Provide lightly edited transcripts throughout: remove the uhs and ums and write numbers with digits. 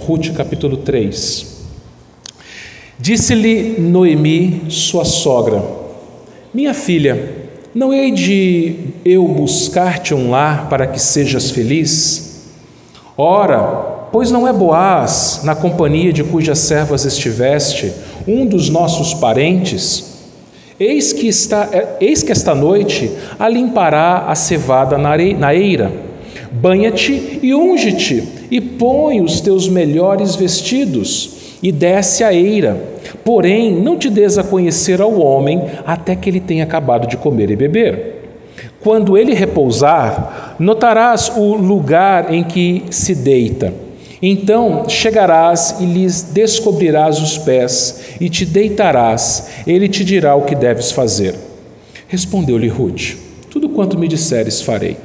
Rute, capítulo 3. Disse-lhe Noemi, sua sogra: minha filha, não hei de eu buscar-te um lar para que sejas feliz? Ora, pois não é Boaz, na companhia de cujas servas estiveste, um dos nossos parentes? Eis que esta noite a limpará a cevada na eira. Banha-te e unge-te, e põe os teus melhores vestidos, e desce a eira. Porém, não te des a conhecer ao homem, até que ele tenha acabado de comer e beber. Quando ele repousar, notarás o lugar em que se deita. Então chegarás e lhes descobrirás os pés, e te deitarás, ele te dirá o que deves fazer. Respondeu-lhe Rute: tudo quanto me disseres farei.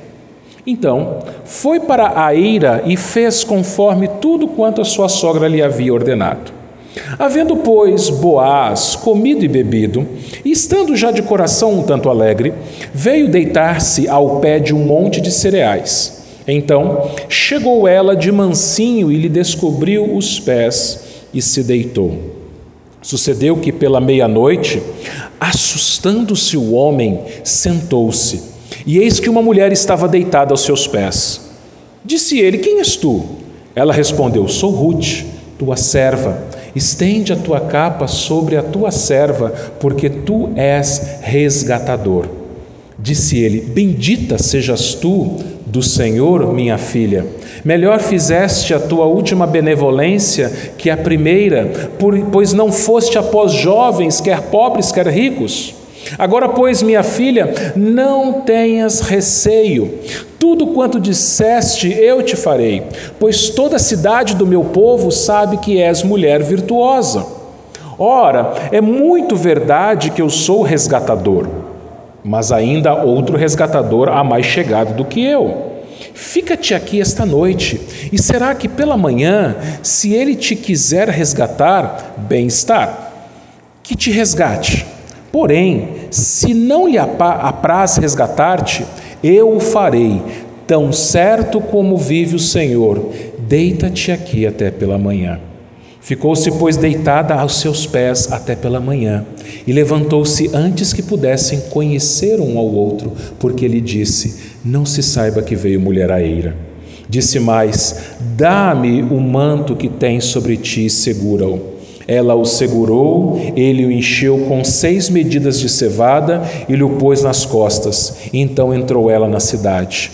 Então foi para a eira e fez conforme tudo quanto a sua sogra lhe havia ordenado. Havendo, pois, Boaz comido e bebido, e estando já de coração um tanto alegre, veio deitar-se ao pé de um monte de cereais. Então chegou ela de mansinho e lhe descobriu os pés e se deitou. Sucedeu que pela meia-noite, assustando-se o homem, sentou-se, e eis que uma mulher estava deitada aos seus pés. Disse ele: quem és tu? Ela respondeu: sou Rute, tua serva. Estende a tua capa sobre a tua serva, porque tu és resgatador. Disse ele: bendita sejas tu do Senhor, minha filha. Melhor fizeste a tua última benevolência que a primeira, pois não foste após jovens, quer pobres, quer ricos. Agora, pois, minha filha, não tenhas receio. Tudo quanto disseste eu te farei, pois toda a cidade do meu povo sabe que és mulher virtuosa. Ora, é muito verdade que eu sou resgatador, mas ainda outro resgatador há mais chegado do que eu. Fica-te aqui esta noite, e será que pela manhã, se ele te quiser resgatar, bem está, que te resgate. Porém, se não lhe apraz resgatar-te, eu o farei, tão certo como vive o Senhor. Deita-te aqui até pela manhã. Ficou-se, pois, deitada aos seus pés até pela manhã, e levantou-se antes que pudessem conhecer um ao outro, porque lhe disse: não se saiba que veio mulher à eira. Disse mais: dá-me o manto que tens sobre ti e segura-o. Ela o segurou, ele o encheu com 6 medidas de cevada e lhe o pôs nas costas. Então entrou ela na cidade.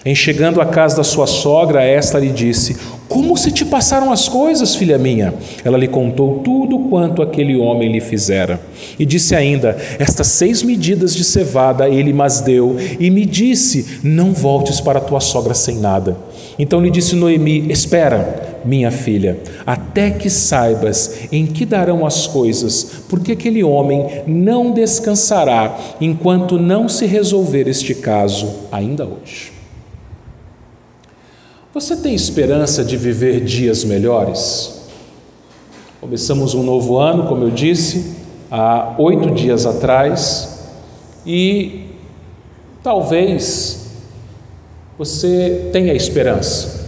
Em chegando à casa da sua sogra, esta lhe disse: como se te passaram as coisas, filha minha? Ela lhe contou tudo quanto aquele homem lhe fizera. E disse ainda: estas 6 medidas de cevada ele mas deu, e me disse: não voltes para tua sogra sem nada. Então lhe disse Noemi: espera, minha filha, até que saibas em que darão as coisas, porque aquele homem não descansará enquanto não se resolver este caso ainda hoje. Você tem esperança de viver dias melhores? Começamos um novo ano, como eu disse, há 8 dias atrás, e talvez você tenha esperança,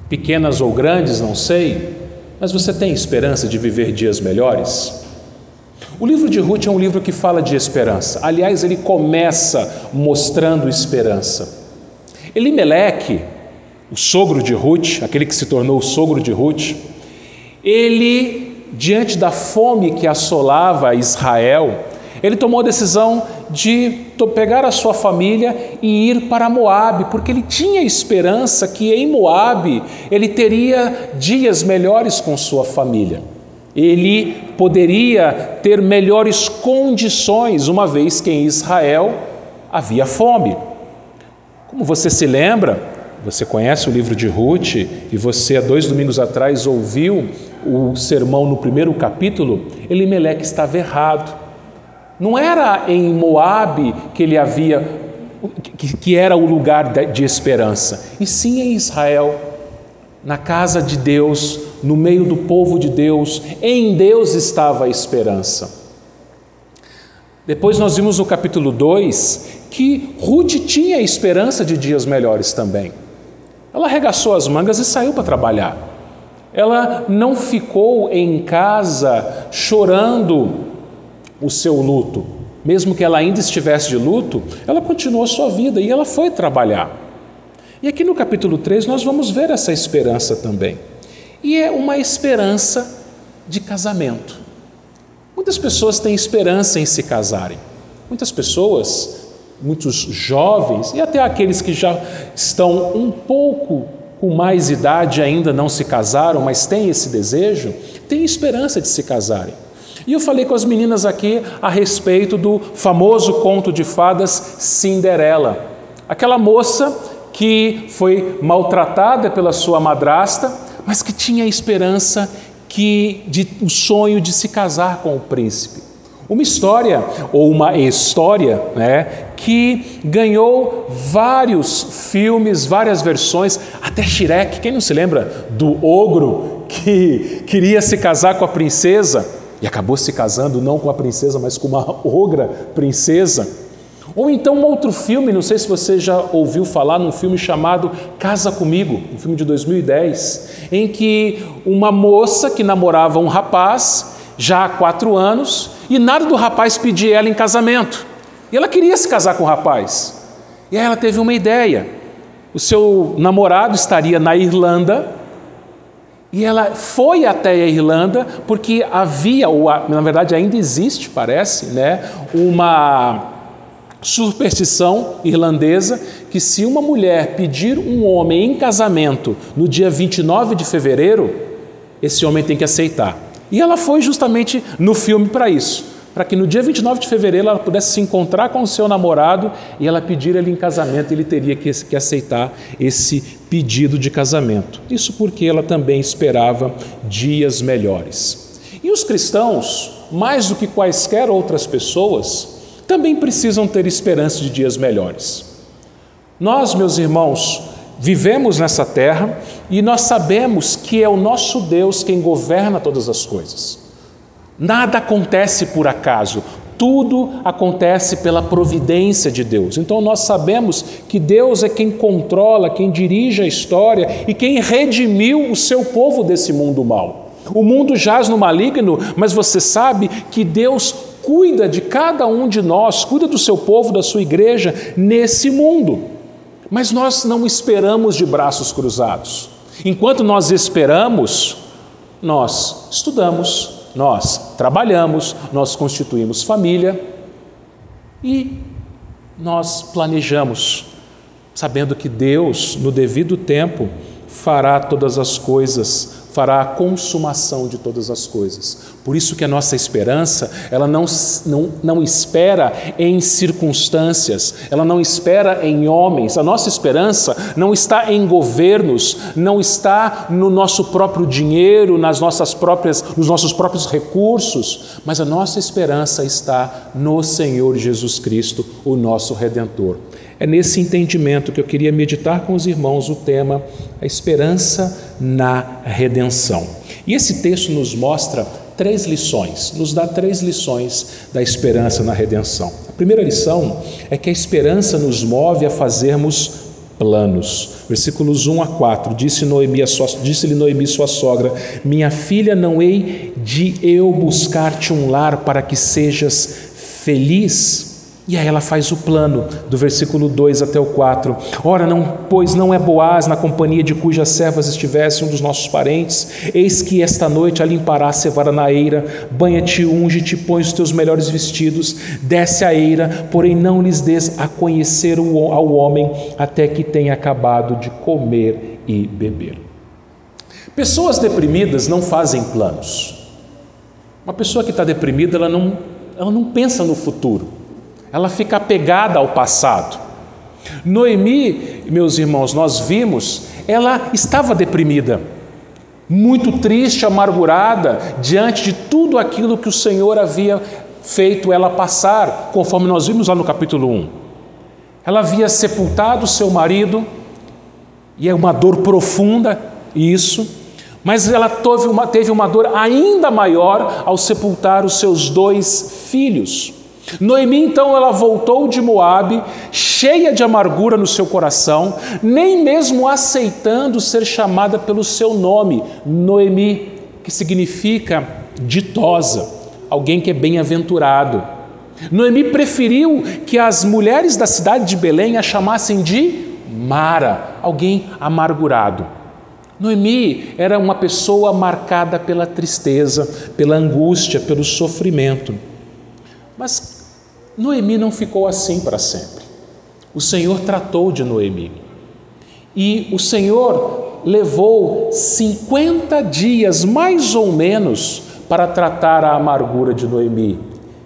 pequenas ou grandes, não sei, mas você tem esperança de viver dias melhores? O livro de Rute é um livro que fala de esperança. Aliás, ele começa mostrando esperança. Elimeleque, o sogro de Rute, aquele que se tornou o sogro de Rute, ele, diante da fome que assolava Israel, ele tomou a decisão de pegar a sua família e ir para Moabe, porque ele tinha esperança que em Moabe ele teria dias melhores com sua família. Ele poderia ter melhores condições, uma vez que em Israel havia fome. Como você se lembra, você conhece o livro de Rute e você há 2 domingos atrás ouviu o sermão no primeiro capítulo. Elimeleque estava errado. Não era em Moabe que ele havia, que era o lugar de esperança, e sim em Israel, na casa de Deus, no meio do povo de Deus. Em Deus estava a esperança. Depois nós vimos no capítulo 2 que Rute tinha esperança de dias melhores também. Ela arregaçou as mangas e saiu para trabalhar. ela não ficou em casa chorando o seu luto. Mesmo que ela ainda estivesse de luto, ela continuou a sua vida e ela foi trabalhar. E aqui no capítulo 3 nós vamos ver essa esperança também. E é uma esperança de casamento. Muitas pessoas têm esperança em se casarem. Muitas pessoas, muitos jovens e até aqueles que já estão um pouco com mais idade ainda não se casaram, mas têm esse desejo, têm esperança de se casarem. E eu falei com as meninas aqui a respeito do famoso conto de fadas Cinderela. Aquela moça que foi maltratada pela sua madrasta, mas que tinha a esperança o sonho de se casar com o príncipe. Uma história que ganhou vários filmes, várias versões, até Shrek. Quem não se lembra do ogro que queria se casar com a princesa e acabou se casando não com a princesa, mas com uma ogra princesa? Ou então um outro filme, não sei se você já ouviu falar num filme chamado Casa Comigo, um filme de 2010, em que uma moça que namorava um rapaz já há 4 anos e nada do rapaz pedir ela em casamento. E ela queria se casar com o rapaz. E aí ela teve uma ideia. O seu namorado estaria na Irlanda e ela foi até a Irlanda porque havia, ou na verdade ainda existe, parece, uma superstição irlandesa que se uma mulher pedir um homem em casamento no dia 29 de fevereiro, esse homem tem que aceitar. E ela foi justamente no filme para isso, para que no dia 29 de fevereiro ela pudesse se encontrar com o seu namorado e ela pedir ele em casamento, e ele teria que aceitar esse pedido de casamento. Isso porque ela também esperava dias melhores. E os cristãos, mais do que quaisquer outras pessoas, também precisam ter esperança de dias melhores. Nós, meus irmãos, vivemos nessa terra e nós sabemos que é o nosso Deus quem governa todas as coisas. Nada acontece por acaso, tudo acontece pela providência de Deus. Então nós sabemos que Deus é quem controla, quem dirige a história e quem redimiu o seu povo desse mundo mau. O mundo jaz no maligno, mas você sabe que Deus cuida de cada um de nós, cuida do seu povo, da sua igreja nesse mundo. Mas nós não esperamos de braços cruzados. Enquanto nós esperamos, nós estudamos, nós trabalhamos, nós constituímos família e nós planejamos, sabendo que Deus, no devido tempo, fará todas as coisas, fará a consumação de todas as coisas. Por isso que a nossa esperança, ela não espera em circunstâncias, ela não espera em homens. A nossa esperança não está em governos, não está no nosso próprio dinheiro, nos nossos próprios recursos, mas a nossa esperança está no Senhor Jesus Cristo, o nosso Redentor. É nesse entendimento que eu queria meditar com os irmãos o tema, a esperança na redenção. E esse texto nos mostra 3 lições, nos dá 3 lições da esperança na redenção. A primeira lição é que a esperança nos move a fazermos planos. Versículos 1 a 4, disse-lhe Noemi sua sogra, minha filha, não hei de eu buscar-te um lar para que sejas feliz? E aí ela faz o plano, do versículo 2 até o 4. Ora, pois não é Boaz na companhia de cujas servas estivesse um dos nossos parentes? Eis que esta noite a limpará a cevada na eira, banha-te, unge-te, põe os teus melhores vestidos, desce a eira, porém não lhes des a conhecer ao homem, até que tenha acabado de comer e beber. Pessoas deprimidas não fazem planos. Uma pessoa que está deprimida, ela não pensa no futuro. Ela fica apegada ao passado. Noemi, meus irmãos, nós vimos, ela estava deprimida, muito triste, amargurada, diante de tudo aquilo que o Senhor havia feito ela passar, conforme nós vimos lá no capítulo 1. Ela havia sepultado seu marido, e é uma dor profunda isso, mas ela teve uma dor ainda maior ao sepultar os seus 2 filhos. Noemi, então, ela voltou de Moabe, cheia de amargura no seu coração, nem mesmo aceitando ser chamada pelo seu nome, Noemi, que significa ditosa, alguém que é bem-aventurado. Noemi preferiu que as mulheres da cidade de Belém a chamassem de Mara, alguém amargurado. Noemi era uma pessoa marcada pela tristeza, pela angústia, pelo sofrimento. Mas Noemi não ficou assim para sempre. O Senhor tratou de Noemi. E o Senhor levou 50 dias, mais ou menos, para tratar a amargura de Noemi.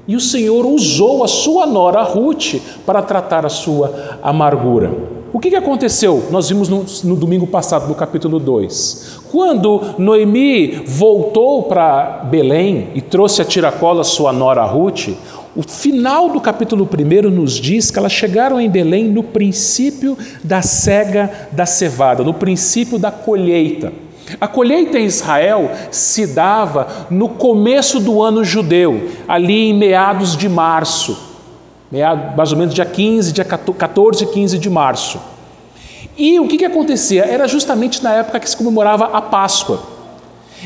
E o Senhor usou a sua nora Ruth para tratar a sua amargura. O que aconteceu? Nós vimos no domingo passado, no capítulo 2. Quando Noemi voltou para Belém e trouxe a tiracola sua nora Ruth, o final do capítulo 1 nos diz que elas chegaram em Belém no princípio da cega da cevada, no princípio da colheita. A colheita em Israel se dava no começo do ano judeu, ali em meados de março, mais ou menos dia 14 e 15 de março. E o que acontecia? Era justamente na época que se comemorava a Páscoa.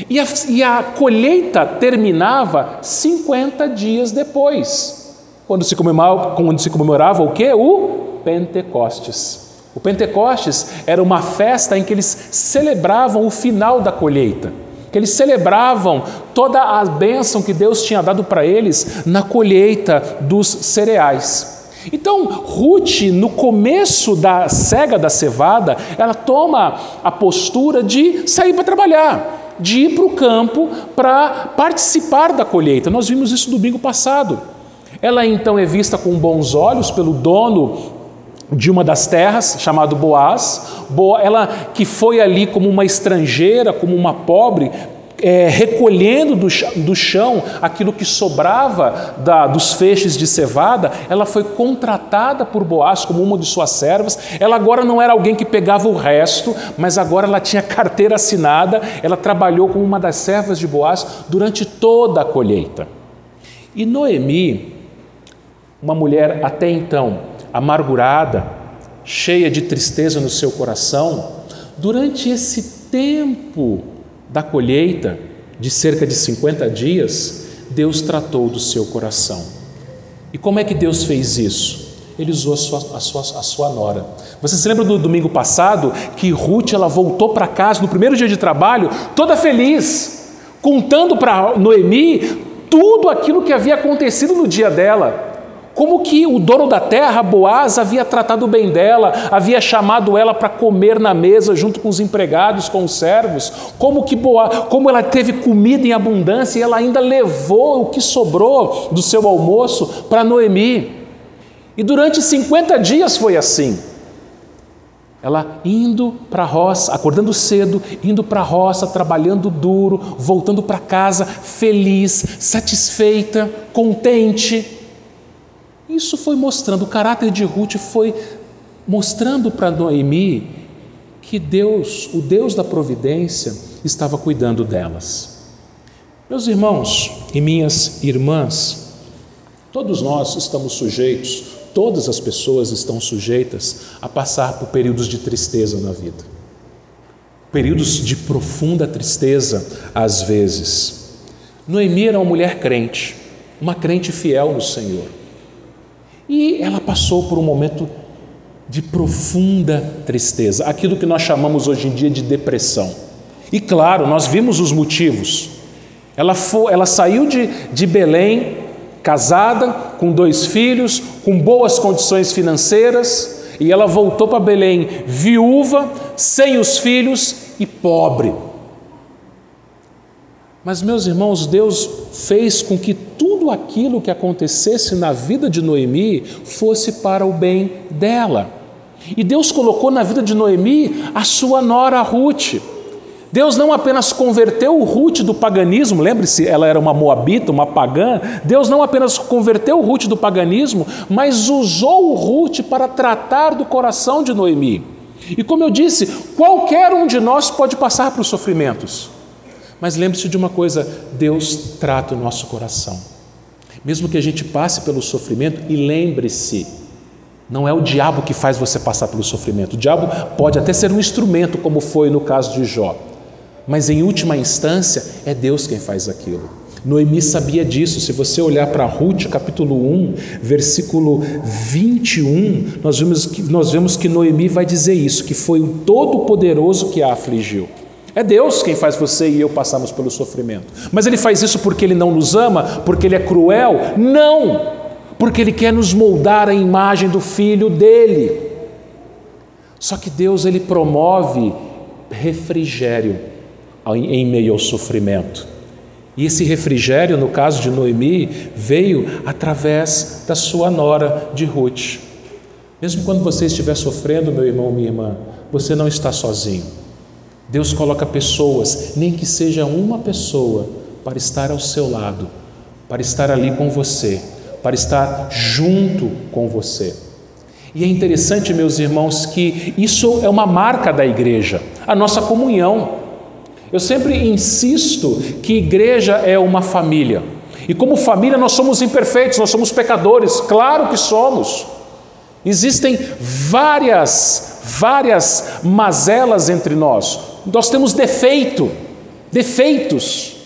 E a colheita terminava 50 dias depois, quando se comemorava o quê? O Pentecostes. O Pentecostes era uma festa em que eles celebravam o final da colheita, que eles celebravam toda a bênção que Deus tinha dado para eles na colheita dos cereais. Então, Ruth, no começo da cega da cevada, ela toma a postura de sair para trabalhar, de ir para o campo para participar da colheita. Nós vimos isso no domingo passado. Ela então é vista com bons olhos pelo dono de uma das terras, chamado Boaz, ela que foi ali como uma estrangeira, como uma pobre, recolhendo do chão aquilo que sobrava dos feixes de cevada. Ela foi contratada por Boaz como uma de suas servas. Ela agora não era alguém que pegava o resto, mas agora ela tinha carteira assinada. Ela trabalhou como uma das servas de Boaz durante toda a colheita. E Noemi, uma mulher até então amargurada, cheia de tristeza no seu coração, durante esse tempo da colheita, de cerca de 50 dias, Deus tratou do seu coração. E como é que Deus fez isso? Ele usou a sua nora. Você se lembra do domingo passado que Ruth ela voltou para casa no primeiro dia de trabalho, toda feliz, contando para Noemi tudo aquilo que havia acontecido no dia dela. Como que o dono da terra, Boaz, havia tratado bem dela, havia chamado ela para comer na mesa junto com os empregados, com os servos, como ela teve comida em abundância e ela ainda levou o que sobrou do seu almoço para Noemi. E durante 50 dias foi assim. Ela indo para a roça, acordando cedo, indo para a roça, trabalhando duro, voltando para casa feliz, satisfeita, contente. Isso foi mostrando, o caráter de Ruth foi mostrando para Noemi que Deus, o Deus da providência, estava cuidando delas. Meus irmãos e minhas irmãs, todos nós estamos sujeitos, todas as pessoas estão sujeitas a passar por períodos de tristeza na vida. Períodos de profunda tristeza às vezes. Noemi era uma mulher crente, uma crente fiel no Senhor. E ela passou por um momento de profunda tristeza, aquilo que nós chamamos hoje em dia de depressão. E claro, nós vimos os motivos. Ela saiu de Belém, casada, com 2 filhos, com boas condições financeiras, e ela voltou para Belém viúva, sem os filhos e pobre. Mas, meus irmãos, Deus fez com que tudo aquilo que acontecesse na vida de Noemi fosse para o bem dela. E Deus colocou na vida de Noemi a sua nora Ruth. Deus não apenas converteu Ruth do paganismo, lembre-se, ela era uma moabita, uma pagã. Deus não apenas converteu Ruth do paganismo, mas usou Ruth para tratar do coração de Noemi. E como eu disse, qualquer um de nós pode passar por sofrimentos. Mas lembre-se de uma coisa, Deus trata o nosso coração. Mesmo que a gente passe pelo sofrimento, e lembre-se, não é o diabo que faz você passar pelo sofrimento. O diabo pode até ser um instrumento, como foi no caso de Jó, mas em última instância é Deus quem faz aquilo. Noemi sabia disso. Se você olhar para Ruth, capítulo 1, versículo 21, nós vemos que Noemi vai dizer isso, que foi o Todo-Poderoso que a afligiu. É Deus quem faz você e eu passarmos pelo sofrimento. Mas Ele faz isso porque Ele não nos ama? Porque Ele é cruel? Não! Porque Ele quer nos moldar à imagem do Filho dEle. Só que Deus, Ele promove refrigério em meio ao sofrimento. E esse refrigério, no caso de Noemi, veio através da sua nora de Ruth. Mesmo quando você estiver sofrendo, meu irmão, minha irmã, você não está sozinho. Deus coloca pessoas, nem que seja uma pessoa, para estar ao seu lado, para estar ali com você, para estar junto com você. E é interessante, meus irmãos, que isso é uma marca da igreja, a nossa comunhão. Eu sempre insisto que igreja é uma família. E como família nós somos imperfeitos, nós somos pecadores, claro que somos. Existem várias mazelas entre nós. Nós temos defeitos.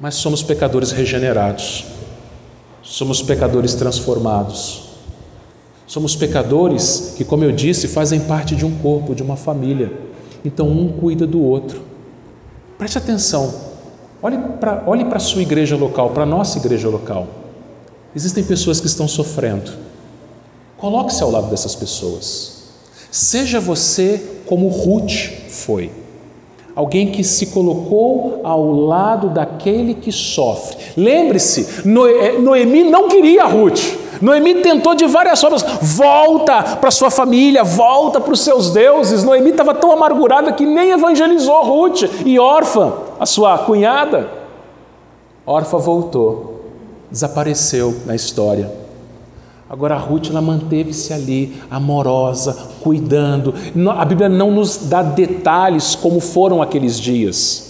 Mas somos pecadores regenerados. Somos pecadores transformados. Somos pecadores que, como eu disse, fazem parte de um corpo, de uma família. Então um cuida do outro. Preste atenção. Olhe para a sua igreja local, para a nossa igreja local. Existem pessoas que estão sofrendo. Coloque-se ao lado dessas pessoas. Seja você como Ruth foi. Alguém que se colocou ao lado daquele que sofre. Lembre-se, Noemi não queria Ruth. Noemi tentou de várias formas. Volta para sua família, volta para os seus deuses. Noemi estava tão amargurada que nem evangelizou Ruth. E Orfa, a sua cunhada, Orfa voltou, desapareceu na história. Agora a Ruth, ela manteve-se ali, amorosa, cuidando. A Bíblia não nos dá detalhes como foram aqueles dias.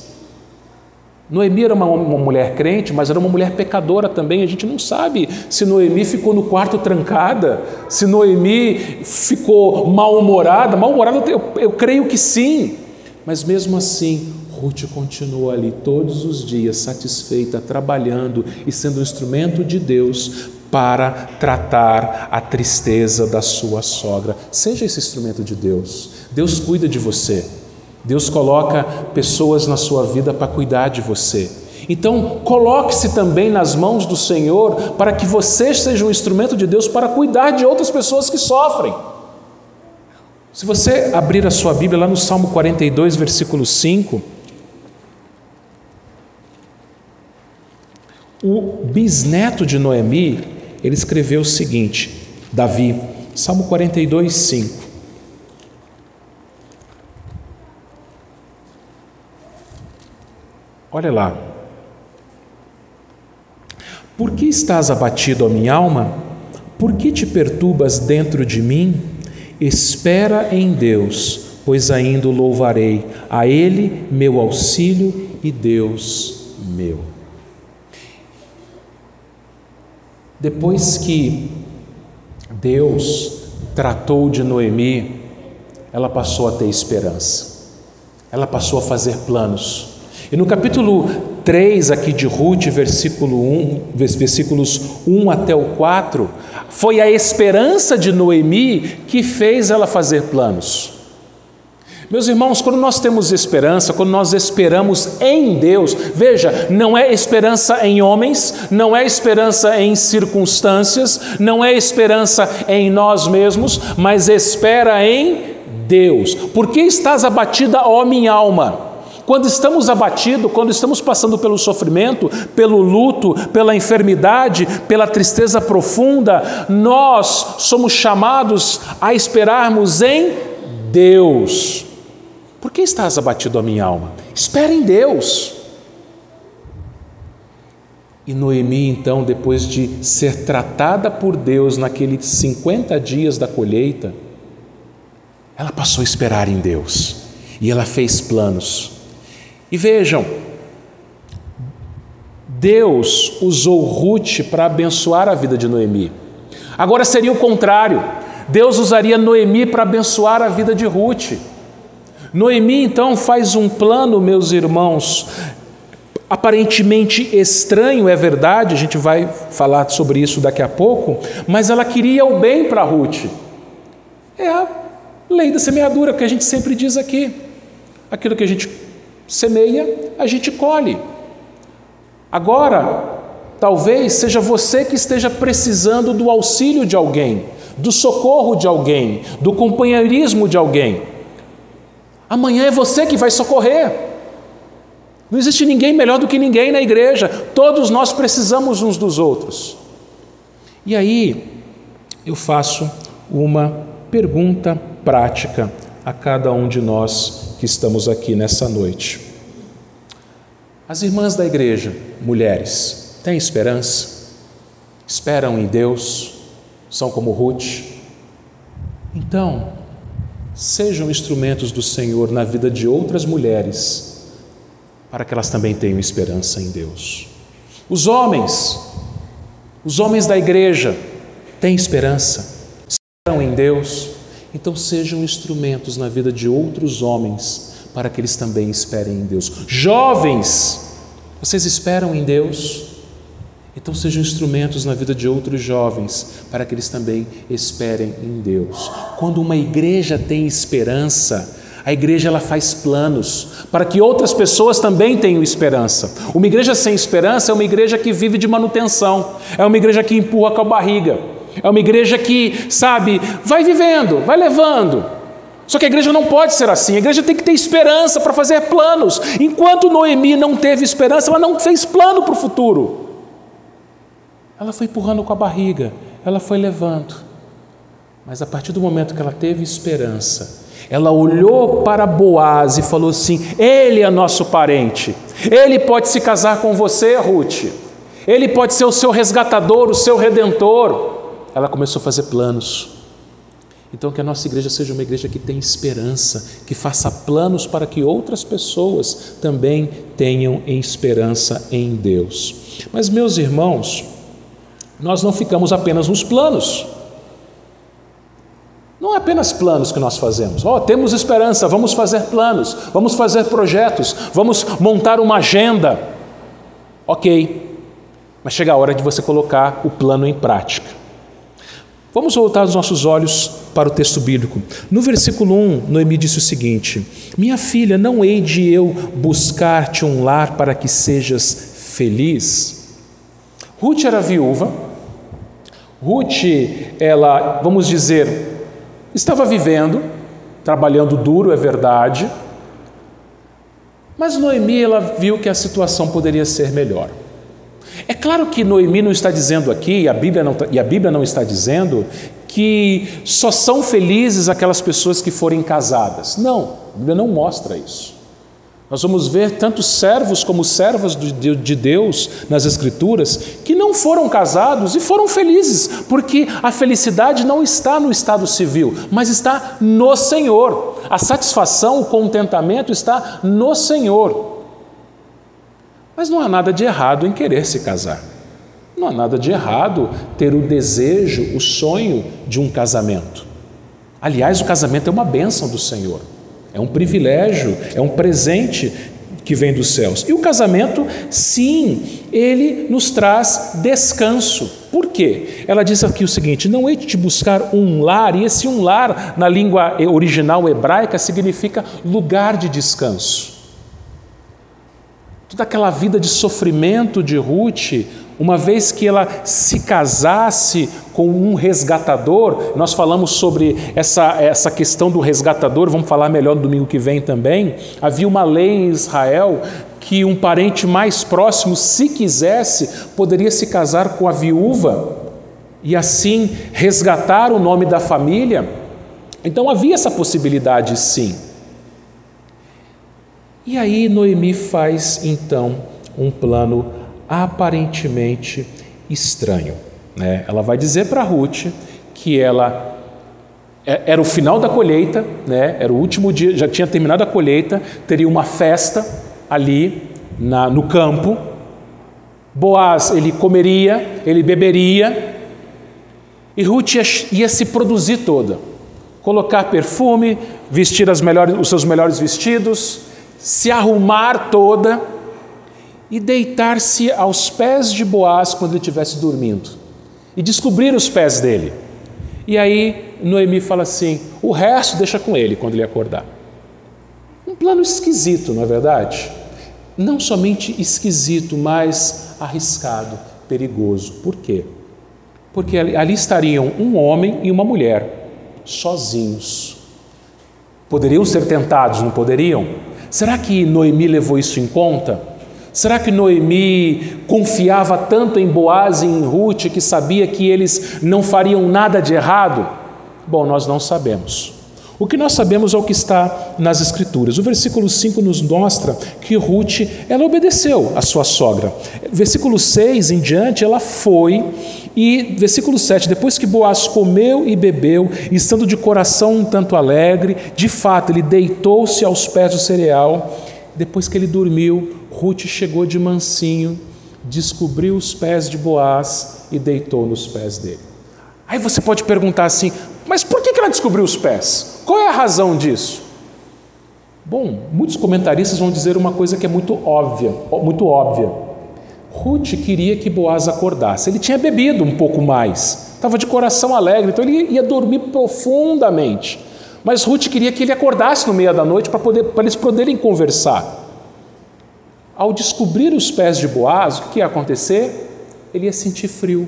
Noemi era uma mulher crente, mas era uma mulher pecadora também. A gente não sabe se Noemi ficou no quarto trancada, se Noemi ficou mal-humorada. Mal-humorada eu creio que sim. Mas mesmo assim, Ruth continuou ali todos os dias, satisfeita, trabalhando e sendo um instrumento de Deus para tratar a tristeza da sua sogra. Seja esse instrumento de Deus. Deus cuida de você. Deus coloca pessoas na sua vida para cuidar de você. Então, coloque-se também nas mãos do Senhor para que você seja um instrumento de Deus para cuidar de outras pessoas que sofrem. Se você abrir a sua Bíblia lá no Salmo 42, versículo 5, o bisneto de Noemi, ele escreveu o seguinte, Davi, Salmo 42, 5. Olha lá. Por que estás abatido, ó minha alma? Por que te perturbas dentro de mim? Espera em Deus, pois ainda o louvarei, a Ele meu auxílio e Deus meu. Depois que Deus tratou de Noemi, ela passou a ter esperança, ela passou a fazer planos. E no capítulo 3 aqui de Ruth, versículos 1 até o 4, foi a esperança de Noemi que fez ela fazer planos. Meus irmãos, quando nós temos esperança, quando nós esperamos em Deus, veja, não é esperança em homens, não é esperança em circunstâncias, não é esperança em nós mesmos, mas espera em Deus. Por que estás abatida, ó minha alma? Quando estamos abatidos, quando estamos passando pelo sofrimento, pelo luto, pela enfermidade, pela tristeza profunda, nós somos chamados a esperarmos em Deus. Por que estás abatido, a minha alma? Espera em Deus. E Noemi, então, depois de ser tratada por Deus naqueles 50 dias da colheita, ela passou a esperar em Deus. E ela fez planos. E vejam, Deus usou Ruth para abençoar a vida de Noemi. Agora seria o contrário. Deus usaria Noemi para abençoar a vida de Ruth. Noemi, então, faz um plano, meus irmãos, aparentemente estranho, é verdade, a gente vai falar sobre isso daqui a pouco, mas ela queria o bem para Ruth. É a lei da semeadura, que a gente sempre diz aqui. Aquilo que a gente semeia, a gente colhe. Agora, talvez seja você que esteja precisando do auxílio de alguém, do socorro de alguém, do companheirismo de alguém. Amanhã é você que vai socorrer. Não existe ninguém melhor do que ninguém na igreja. Todos nós precisamos uns dos outros. E aí, eu faço uma pergunta prática a cada um de nós que estamos aqui nessa noite. As irmãs da igreja, mulheres, têm esperança? Esperam em Deus? São como Ruth? Então, sejam instrumentos do Senhor na vida de outras mulheres, para que elas também tenham esperança em Deus. Os homens da igreja têm esperança, esperam em Deus, então sejam instrumentos na vida de outros homens, para que eles também esperem em Deus. Jovens, vocês esperam em Deus? Então sejam instrumentos na vida de outros jovens, para que eles também esperem em Deus. Quando uma igreja tem esperança, a igreja ela faz planos para que outras pessoas também tenham esperança. Uma igreja sem esperança é uma igreja que vive de manutenção, é uma igreja que empurra com a barriga, é uma igreja que, sabe, vai vivendo, vai levando. Só que a igreja não pode ser assim, a igreja tem que ter esperança para fazer planos. Enquanto Noemi não teve esperança, ela não fez plano para o futuro. Ela foi empurrando com a barriga, ela foi levando. Mas a partir do momento que ela teve esperança, ela olhou para Boaz e falou assim: ele é nosso parente, ele pode se casar com você, Ruth, ele pode ser o seu resgatador, o seu redentor. Ela começou a fazer planos. Então que a nossa igreja seja uma igreja que tenha esperança, que faça planos para que outras pessoas também tenham esperança em Deus. Mas, meus irmãos, nós não ficamos apenas nos planos. Não é apenas planos que nós fazemos. Temos esperança, vamos fazer planos, vamos fazer projetos, vamos montar uma agenda. Ok, mas chega a hora de você colocar o plano em prática. Vamos voltar os nossos olhos para o texto bíblico. No versículo 1, Noemi disse o seguinte: minha filha, não hei de eu buscar-te um lar para que sejas feliz? Ruth era viúva. Ruth, ela, vamos dizer, estava vivendo, trabalhando duro, é verdade, mas Noemi, ela viu que a situação poderia ser melhor. É claro que Noemi não está dizendo aqui, e a Bíblia não está dizendo, que só são felizes aquelas pessoas que forem casadas. Não, a Bíblia não mostra isso. Nós vamos ver tanto servos como servas de Deus nas Escrituras que não foram casados e foram felizes, porque a felicidade não está no estado civil, mas está no Senhor. A satisfação, o contentamento está no Senhor. Mas não há nada de errado em querer se casar. Não há nada de errado ter o desejo, o sonho de um casamento. Aliás, o casamento é uma bênção do Senhor. É um privilégio, é um presente que vem dos céus. E o casamento, sim, ele nos traz descanso. Por quê? Ela diz aqui o seguinte: não hei de te buscar um lar, e esse um lar, na língua original hebraica, significa lugar de descanso. Toda aquela vida de sofrimento de Ruth, uma vez que ela se casasse com um resgatador, nós falamos sobre essa questão do resgatador, vamos falar melhor no domingo que vem também. Havia uma lei em Israel que um parente mais próximo, se quisesse, poderia se casar com a viúva e assim resgatar o nome da família. Então havia essa possibilidade, sim. E aí Noemi faz então um plano aparentemente estranho, né? Ela vai dizer para Ruth que ela era o final da colheita, né? Era o último dia, já tinha terminado a colheita, teria uma festa ali no campo. Boaz, ele comeria, ele beberia, e Ruth ia se produzir toda. Colocar perfume, vestir os seus melhores vestidos, se arrumar toda e deitar-se aos pés de Boaz quando ele estivesse dormindo. E descobrir os pés dele. E aí Noemi fala assim, o resto deixa com ele quando ele acordar. Um plano esquisito, não é verdade? Não somente esquisito, mas arriscado, perigoso. Por quê? Porque ali estariam um homem e uma mulher, sozinhos. Poderiam ser tentados, não poderiam? Será que Noemi levou isso em conta? Será que Noemi confiava tanto em Boaz e em Ruth que sabia que eles não fariam nada de errado? Bom, nós não sabemos. O que nós sabemos é o que está nas Escrituras. O versículo 5 nos mostra que Ruth, ela obedeceu a sua sogra. Versículo 6 em diante, ela foi e, versículo 7, depois que Boaz comeu e bebeu, estando de coração um tanto alegre, de fato, ele deitou-se aos pés do cereal. Depois que ele dormiu, Ruth chegou de mansinho, descobriu os pés de Boaz e deitou nos pés dele. Aí você pode perguntar assim, mas por que ela descobriu os pés? Qual é a razão disso? Bom, muitos comentaristas vão dizer uma coisa que é muito óbvia. Ruth queria que Boaz acordasse. Ele tinha bebido um pouco mais, estava de coração alegre, então ele ia dormir profundamente. Mas Ruth queria que ele acordasse no meio da noite para eles poderem conversar. Ao descobrir os pés de Boaz, o que ia acontecer? Ele ia sentir frio.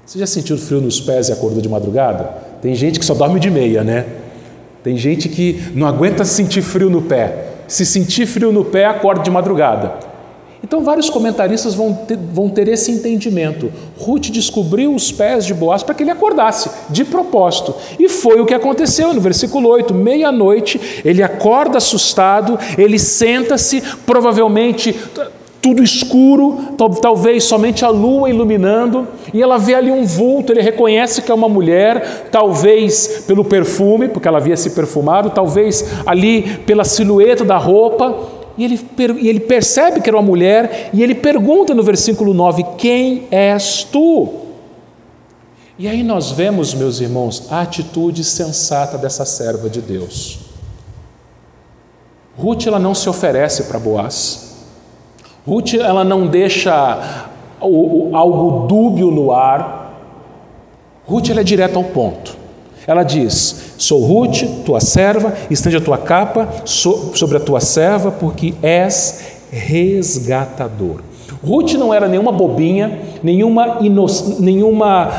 Você já sentiu frio nos pés e acordou de madrugada? Tem gente que só dorme de meia, né? Tem gente que não aguenta sentir frio no pé. Se sentir frio no pé, acorda de madrugada. Então, vários comentaristas vão ter esse entendimento. Ruth descobriu os pés de Boaz para que ele acordasse, de propósito. E foi o que aconteceu no versículo 8. Meia-noite, ele acorda assustado, ele senta-se, provavelmente tudo escuro, talvez somente a lua iluminando, e ela vê ali um vulto, ele reconhece que é uma mulher, talvez pelo perfume, porque ela havia se perfumado, talvez ali pela silhueta da roupa, e ele percebe que era uma mulher, e ele pergunta no versículo 9, quem és tu? E aí nós vemos, meus irmãos, a atitude sensata dessa serva de Deus. Ruth, ela não se oferece para Boaz. Ruth, ela não deixa algo dúbio no ar. Ruth, ela é direta ao ponto. Ela diz, sou Ruth, tua serva, estende a tua capa sobre a tua serva, porque és resgatador. Ruth não era nenhuma bobinha, nenhuma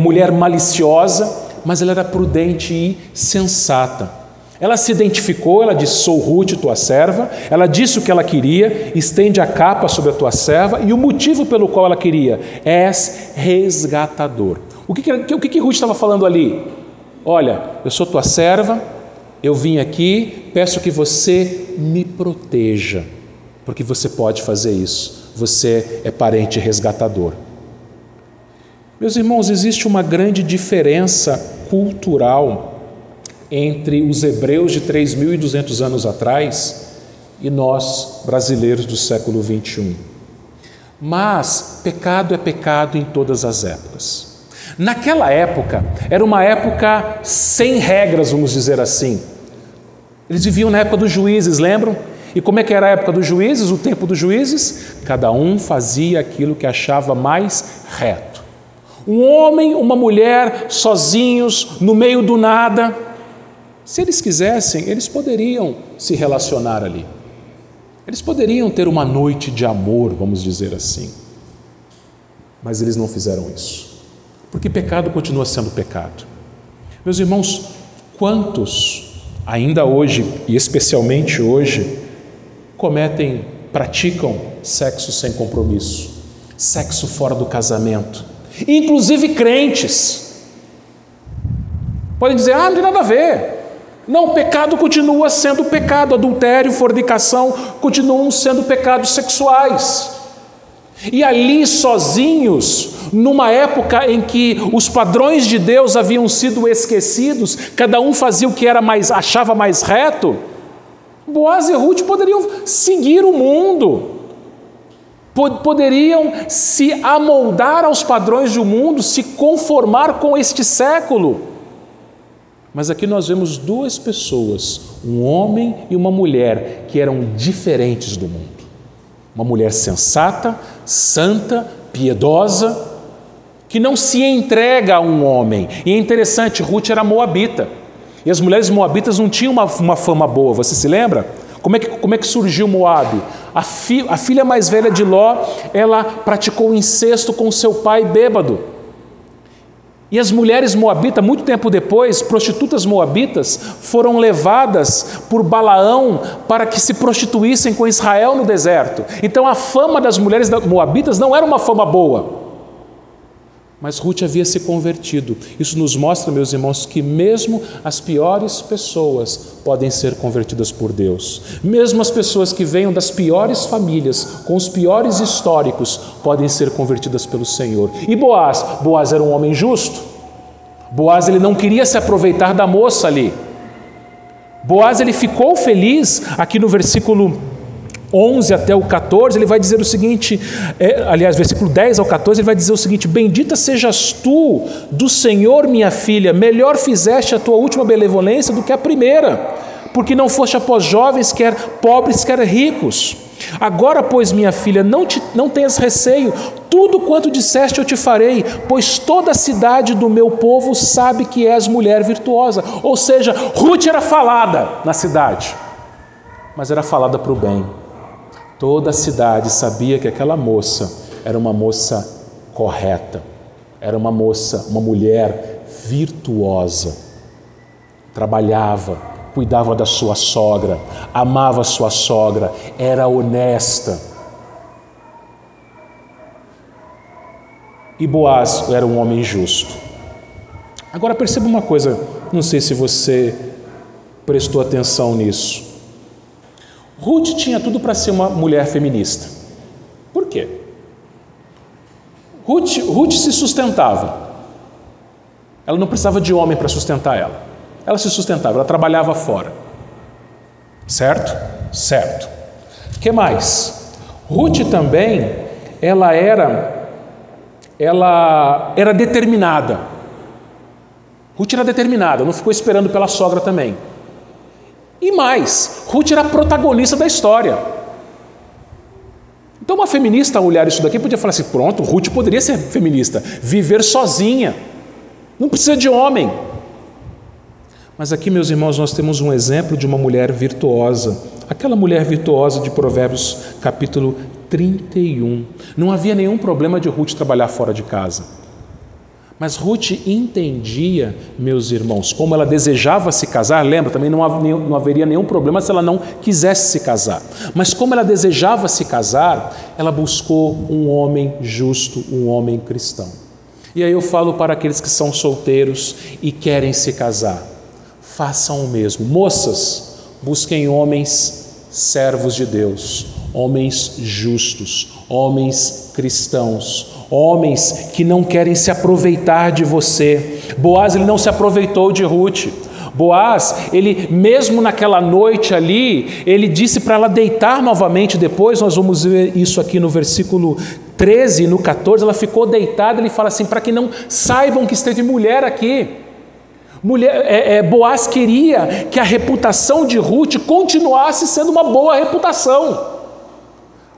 mulher maliciosa, mas ela era prudente e sensata. Ela se identificou, ela disse, sou Ruth, tua serva, ela disse o que ela queria, estende a capa sobre a tua serva, e o motivo pelo qual ela queria, és resgatador. O que Ruth estava falando ali? Olha, eu sou tua serva, eu vim aqui, peço que você me proteja, porque você pode fazer isso, você é parente resgatador. Meus irmãos, existe uma grande diferença cultural entre os hebreus de 3.200 anos atrás e nós, brasileiros do século 21. Mas pecado é pecado em todas as épocas. Naquela época, era uma época sem regras, vamos dizer assim. Eles viviam na época dos juízes, lembram? E como é que era a época dos juízes, o tempo dos juízes? Cada um fazia aquilo que achava mais reto. Um homem, uma mulher, sozinhos, no meio do nada. Se eles quisessem, eles poderiam se relacionar ali. Eles poderiam ter uma noite de amor, vamos dizer assim. Mas eles não fizeram isso. Porque pecado continua sendo pecado. Meus irmãos, quantos, ainda hoje, e especialmente hoje, praticam sexo sem compromisso, sexo fora do casamento, inclusive crentes. Podem dizer, não tem nada a ver. Não, o pecado continua sendo pecado, adultério, fornicação continuam sendo pecados sexuais. E ali sozinhos, numa época em que os padrões de Deus haviam sido esquecidos, cada um fazia o que achava mais reto, Boaz e Ruth poderiam seguir o mundo. poderiam se amoldar aos padrões do mundo, se conformar com este século. Mas aqui nós vemos duas pessoas, um homem e uma mulher, que eram diferentes do mundo. Uma mulher sensata, santa, piedosa, que não se entrega a um homem. E é interessante, Ruth era moabita. E as mulheres moabitas não tinham uma fama boa, você se lembra? Como é que surgiu Moabe? A filha mais velha de Ló, ela praticou incesto com seu pai bêbado. E as mulheres moabitas, muito tempo depois, prostitutas moabitas, foram levadas por Balaão para que se prostituíssem com Israel no deserto. Então a fama das mulheres moabitas não era uma fama boa. Mas Ruth havia se convertido. Isso nos mostra, meus irmãos, que mesmo as piores pessoas podem ser convertidas por Deus. Mesmo as pessoas que venham das piores famílias, com os piores históricos, podem ser convertidas pelo Senhor. E Boaz era um homem justo. Boaz, ele não queria se aproveitar da moça ali. Boaz, ele ficou feliz, aqui no versículo 11 até o 14, ele vai dizer o seguinte, versículo 10 ao 14, ele vai dizer o seguinte: bendita sejas tu do Senhor, minha filha, melhor fizeste a tua última benevolência do que a primeira, porque não foste após jovens, quer pobres, quer ricos. Agora, pois, minha filha, não tenhas receio, tudo quanto disseste eu te farei, pois toda a cidade do meu povo sabe que és mulher virtuosa. Ou seja, Ruth era falada na cidade, mas era falada para o bem. Toda a cidade sabia que aquela moça era uma moça correta, era uma mulher virtuosa. Trabalhava, cuidava da sua sogra, amava a sua sogra, era honesta. E Boaz era um homem justo. Agora perceba uma coisa, não sei se você prestou atenção nisso. Ruth tinha tudo para ser uma mulher feminista. Por quê? Ruth se sustentava. Ela não precisava de homem para sustentar ela. Ela se sustentava, ela trabalhava fora. Certo? Certo. O que mais? Ruth também, ela era determinada. Ruth era determinada, não ficou esperando pela sogra também. E mais, Ruth era a protagonista da história. Então uma feminista, ao olhar isso daqui, podia falar assim, pronto, Ruth poderia ser feminista, viver sozinha, não precisa de homem. Mas aqui, meus irmãos, nós temos um exemplo de uma mulher virtuosa, aquela mulher virtuosa de Provérbios capítulo 31. Não havia nenhum problema de Ruth trabalhar fora de casa. Mas Ruth entendia, meus irmãos, como ela desejava se casar. Lembra, também não haveria nenhum problema se ela não quisesse se casar. Mas como ela desejava se casar, ela buscou um homem justo, um homem cristão. E aí eu falo para aqueles que são solteiros e querem se casar, façam o mesmo. Moças, busquem homens servos de Deus, homens justos, homens cristãos, homens que não querem se aproveitar de você. Boaz, ele não se aproveitou de Ruth. Boaz, ele mesmo naquela noite ali, ele disse para ela deitar novamente. Depois nós vamos ver isso aqui no versículo 13 e no 14, ela ficou deitada. Ele fala assim, para que não saibam que esteve mulher aqui. Boaz queria que a reputação de Ruth continuasse sendo uma boa reputação.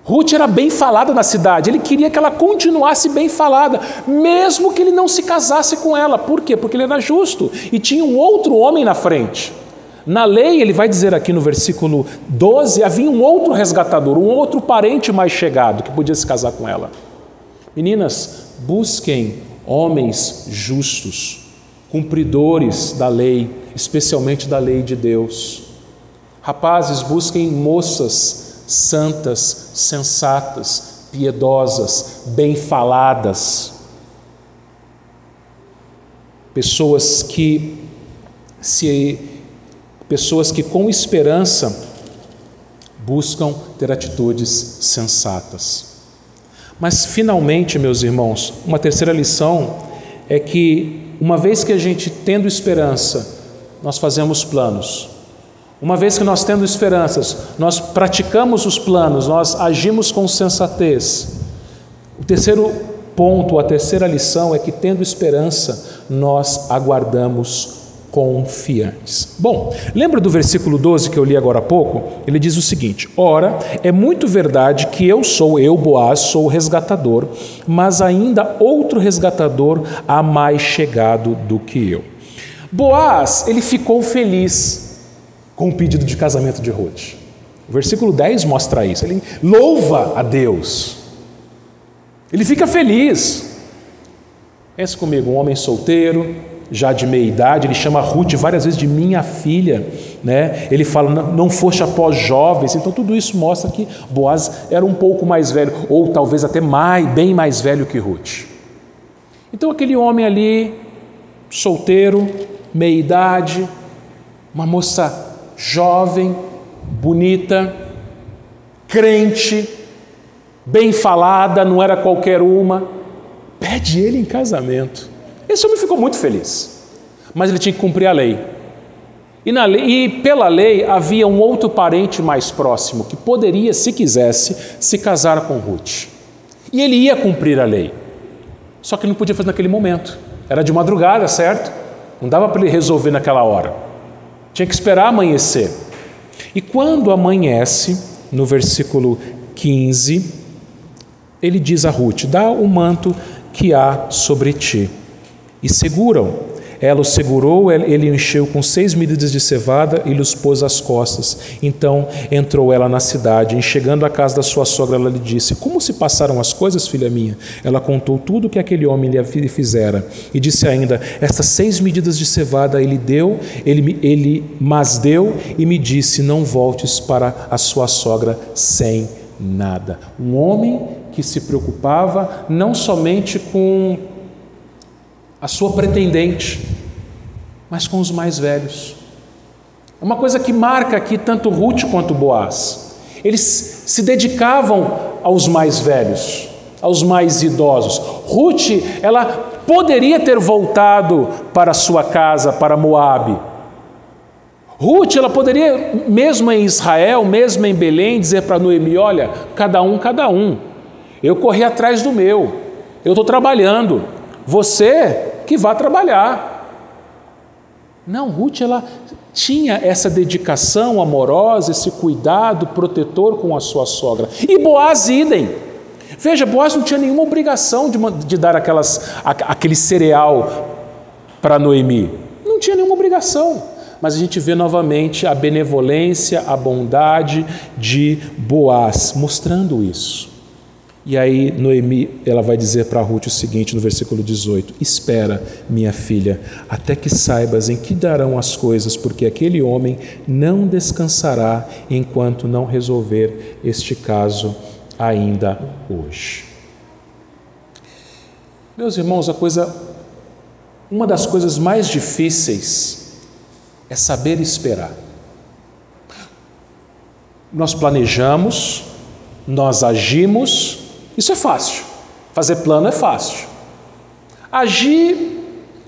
Ruth era bem falada na cidade, ele queria que ela continuasse bem falada, mesmo que ele não se casasse com ela. Por quê? Porque ele era justo e tinha um outro homem na frente. Na lei, ele vai dizer aqui no versículo 12, havia um outro resgatador, um outro parente mais chegado que podia se casar com ela. Meninas, busquem homens justos, cumpridores da lei, especialmente da lei de Deus. Rapazes, busquem moças santas, sensatas, piedosas, bem faladas. Pessoas que com esperança buscam ter atitudes sensatas. Mas finalmente, meus irmãos, uma terceira lição é que uma vez que a gente tendo esperança, nós fazemos planos. Uma vez que nós tendo esperanças, nós praticamos os planos, nós agimos com sensatez. O terceiro ponto, a terceira lição é que, tendo esperança, nós aguardamos confiantes. Bom, lembra do versículo 12 que eu li agora há pouco? Ele diz o seguinte: ora, é muito verdade que eu, Boaz, sou o resgatador, mas ainda outro resgatador há mais chegado do que eu. Boaz, ele ficou feliz com o pedido de casamento de Ruth. O versículo 10 mostra isso. Ele louva a Deus. Ele fica feliz. Pensa comigo, um homem solteiro, já de meia idade, ele chama Ruth várias vezes de minha filha, né? Ele fala, não foste após jovens. Então tudo isso mostra que Boaz era um pouco mais velho, ou talvez até bem mais velho que Ruth. Então aquele homem ali, solteiro, meia idade, uma moça jovem, bonita, crente, bem falada, não era qualquer uma, pede ele em casamento. Esse homem ficou muito feliz, mas ele tinha que cumprir a lei. E pela lei havia um outro parente mais próximo que poderia, se quisesse, se casar com Ruth. E ele ia cumprir a lei, só que não podia fazer naquele momento. Era de madrugada, certo? Não dava para ele resolver naquela hora. Tinha que esperar amanhecer. E quando amanhece, no versículo 15, ele diz a Ruth: dá o manto que há sobre ti. E segura-o. Ela o segurou, ele o encheu com 6 medidas de cevada e lhe os pôs às costas. Então entrou ela na cidade, e chegando à casa da sua sogra, ela lhe disse: como se passaram as coisas, filha minha? Ela contou tudo o que aquele homem lhe fizera. E disse ainda: estas 6 medidas de cevada ele deu, mas deu, e me disse: não voltes para a sua sogra sem nada. Um homem que se preocupava não somente com a sua pretendente, mas com os mais velhos. É uma coisa que marca aqui tanto Ruth quanto Boaz. Eles se dedicavam aos mais velhos, aos mais idosos. Ruth, ela poderia ter voltado para a sua casa, para Moabe. Ruth, ela poderia, mesmo em Israel, mesmo em Belém, dizer para Noemi: olha, cada um. Eu corri atrás do meu, eu estou trabalhando. Você que vá trabalhar. Não, Ruth, ela tinha essa dedicação amorosa, esse cuidado protetor com a sua sogra. E Boaz, idem. Veja, Boaz não tinha nenhuma obrigação de dar aquele cereal para Noemi. Não tinha nenhuma obrigação. Mas a gente vê novamente a benevolência, a bondade de Boaz, mostrando isso. E aí Noemi, ela vai dizer para Ruth o seguinte no versículo 18: espera, minha filha, até que saibas em que darão as coisas, porque aquele homem não descansará enquanto não resolver este caso ainda hoje. Meus irmãos, uma das coisas mais difíceis é saber esperar. Nós planejamos, nós agimos. Isso é fácil, fazer plano é fácil. Agir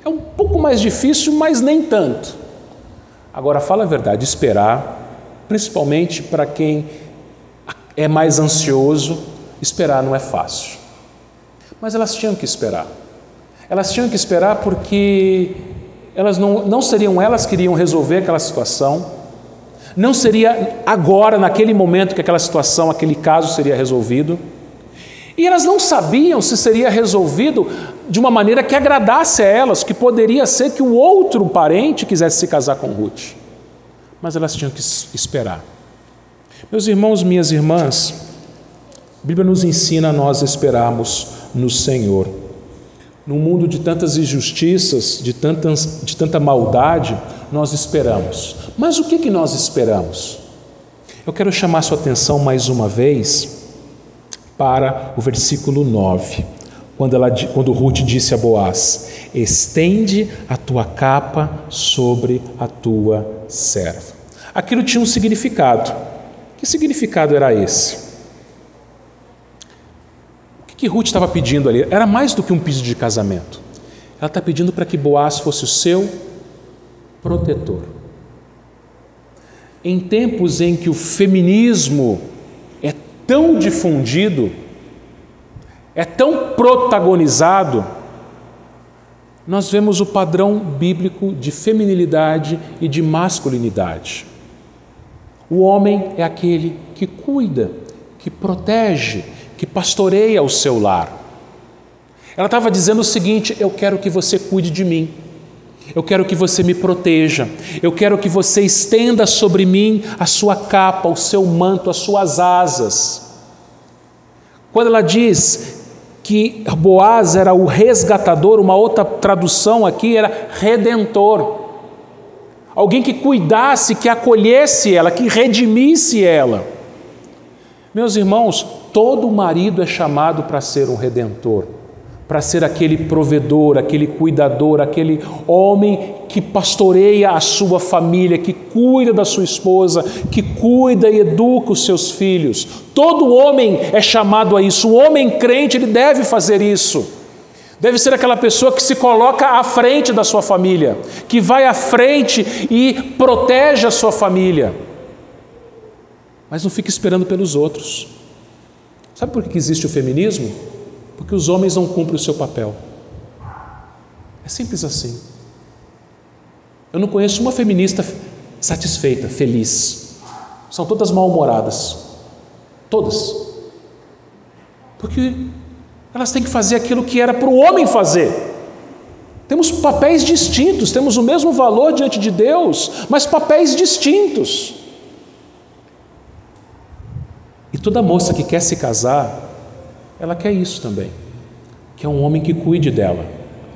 é um pouco mais difícil, mas nem tanto. Agora, fala a verdade, esperar, principalmente para quem é mais ansioso, esperar não é fácil. Mas elas tinham que esperar. Elas tinham que esperar porque elas não seriam elas que iriam resolver aquela situação. Não seria agora, naquele momento, que aquela situação, aquele caso seria resolvido. E elas não sabiam se seria resolvido de uma maneira que agradasse a elas, que poderia ser que o outro parente quisesse se casar com Ruth. Mas elas tinham que esperar. Meus irmãos, minhas irmãs, a Bíblia nos ensina a nós esperarmos no Senhor. Num mundo de tantas injustiças, de tanta maldade, nós esperamos. Mas o que nós esperamos? Eu quero chamar sua atenção mais uma vez para o versículo 9, quando Ruth disse a Boaz: estende a tua capa sobre a tua serva. Aquilo tinha um significado. Que significado era esse? O que Ruth estava pedindo ali? Era mais do que um pedido de casamento. Ela está pedindo para que Boaz fosse o seu protetor. em tempos em que o feminismo é tão difundido, é tão protagonizado, nós vemos o padrão bíblico de feminilidade e de masculinidade. O homem é aquele que cuida, que protege, que pastoreia o seu lar. Ela estava dizendo o seguinte: eu quero que você cuide de mim, eu quero que você me proteja, eu quero que você estenda sobre mim a sua capa, o seu manto, as suas asas. Quando ela diz que Boaz era o resgatador, uma outra tradução aqui era redentor. Alguém que cuidasse, que acolhesse ela, que redimisse ela. Meus irmãos, todo marido é chamado para ser um redentor, para ser aquele provedor, aquele cuidador, aquele homem que pastoreia a sua família, que cuida da sua esposa, que cuida e educa os seus filhos. Todo homem é chamado a isso. O homem crente, ele deve fazer isso. Deve ser aquela pessoa que se coloca à frente da sua família, que vai à frente e protege a sua família. Mas não fique esperando pelos outros. Sabe por que existe o feminismo? Porque os homens não cumprem o seu papel. É simples assim. Eu não conheço uma feminista satisfeita, feliz. São todas mal-humoradas. Todas. Porque elas têm que fazer aquilo que era para o homem fazer. Temos papéis distintos, temos o mesmo valor diante de Deus, mas papéis distintos. E toda moça que quer se casar, ela quer isso também, que é um homem que cuide dela,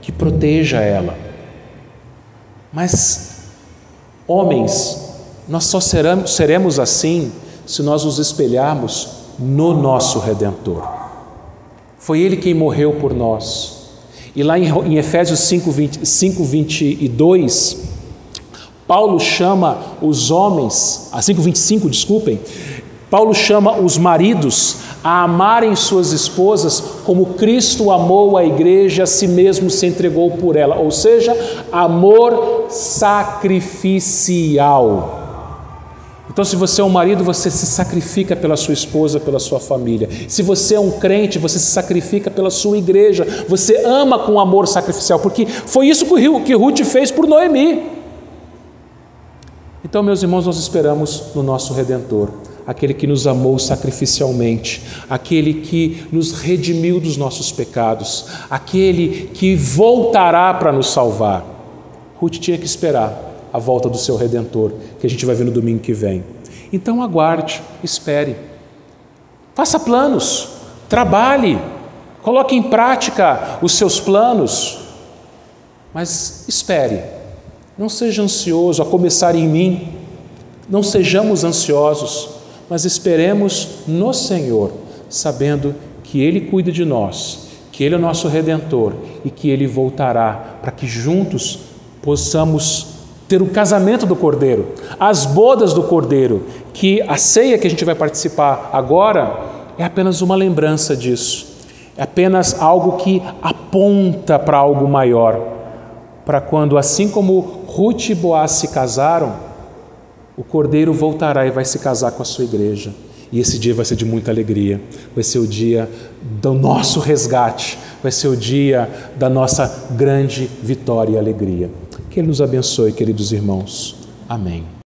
que proteja ela. Mas, homens, nós só seremos assim se nós nos espelharmos no nosso Redentor. Foi Ele quem morreu por nós. E lá em Efésios 5:22, Paulo chama os homens, 5:25, desculpem, Paulo chama os maridos a amarem suas esposas como Cristo amou a igreja, a si mesmo se entregou por ela, ou seja, amor sacrificial. Então, se você é um marido, você se sacrifica pela sua esposa, pela sua família. Se você é um crente, você se sacrifica pela sua igreja, você ama com amor sacrificial, porque foi isso que Ruth fez por Noemi. Então, meus irmãos, nós esperamos no nosso Redentor, aquele que nos amou sacrificialmente, aquele que nos redimiu dos nossos pecados, aquele que voltará para nos salvar. Ruth tinha que esperar a volta do seu Redentor, que a gente vai ver no domingo que vem. Então aguarde, espere, faça planos, trabalhe, coloque em prática os seus planos, mas espere, não seja ansioso, a começar em mim, não sejamos ansiosos, mas esperemos no Senhor, sabendo que Ele cuida de nós, que Ele é o nosso Redentor e que Ele voltará para que juntos possamos ter o casamento do Cordeiro, as bodas do Cordeiro, que a ceia que a gente vai participar agora é apenas uma lembrança disso, é apenas algo que aponta para algo maior, para quando, assim como Ruth e Boaz se casaram, o Cordeiro voltará e vai se casar com a sua igreja. E esse dia vai ser de muita alegria, vai ser o dia do nosso resgate, vai ser o dia da nossa grande vitória e alegria. Que Ele nos abençoe, queridos irmãos. Amém.